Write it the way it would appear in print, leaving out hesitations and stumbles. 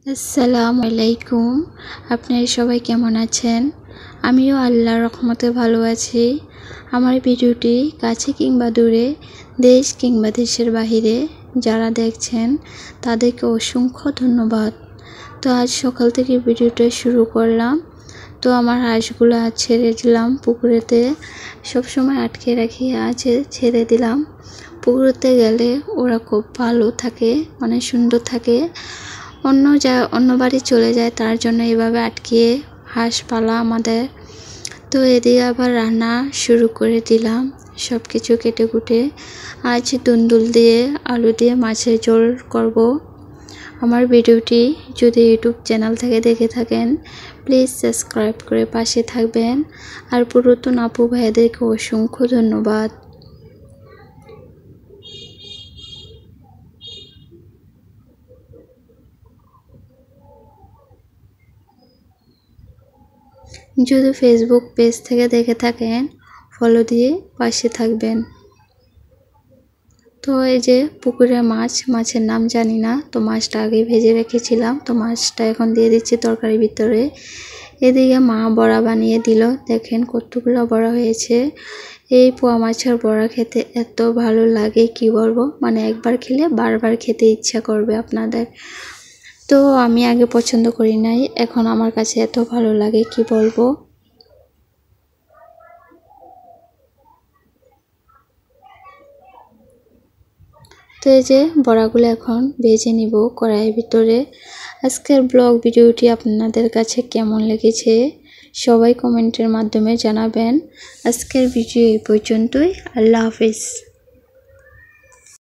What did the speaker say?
আসসালামু আলাইকুম। আপনারা সবাই কেমন আছেন? আমিও আল্লাহর রহমতে ভালো আছি। আমার ভিডিওটি কাছে কিংবা দূরে, দেশ কিংবা দেশের বাহিরে যারা দেখছেন তাদেরকে অসংখ্য ধন্যবাদ। তো আজ সকাল থেকে ভিডিওটা শুরু করলাম। তো আমার হাঁসগুলো আজ ছেড়ে দিলাম পুকুরেতে, সবসময় আটকে রাখি, আজ ছেড়ে দিলাম। পুকুরেতে গেলে ওরা খুব ভালো থাকে, অনেক সুন্দর থাকে। অন্য বাড়ি চলে যায়, তার জন্য এভাবে আটকিয়ে হাঁস পালা আমাদের। তো এদিকে আবার রান্না শুরু করে দিলাম, সব কিছু কেটে কুটে। আজ দুন্দুল দিয়ে আলু দিয়ে মাছের ঝোল করব। আমার ভিডিওটি যদি ইউটিউব চ্যানেল থেকে দেখে থাকেন প্লিজ সাবস্ক্রাইব করে পাশে থাকবেন। আর পুরাতন আপু ভাইদেরকে অসংখ্য ধন্যবাদ। যদি ফেসবুক পেজ থেকে দেখে থাকেন ফলো দিয়ে পাশে থাকবেন। তো এই যে পুকুরে মাছের নাম জানি না, তো মাছটা আগে ভেজে রেখেছিলাম, তো মাছটা এখন দিয়ে দিচ্ছি তরকারির ভিতরে। এদিকে মা বড়া বানিয়ে দিল, দেখেন কতগুলো বড়া হয়েছে। এই পোয়া মাছের বড়া খেতে এত ভালো লাগে কি বলবো, মানে একবার খেলে বারবার খেতে ইচ্ছা করবে আপনাদের। তো আমি আগে পছন্দ করি নাই, এখন আমার কাছে এত ভালো লাগে কি বলবো। তো এই যে বড়াগুলো এখন ভেজে নিব কড়াইয়ের ভিতরে। আজকের ব্লগ ভিডিওটি আপনাদের কাছে কেমন লেগেছে সবাই কমেন্টের মাধ্যমে জানাবেন। আজকের ভিডিও এই পর্যন্তই। আল্লাহ হাফেজ।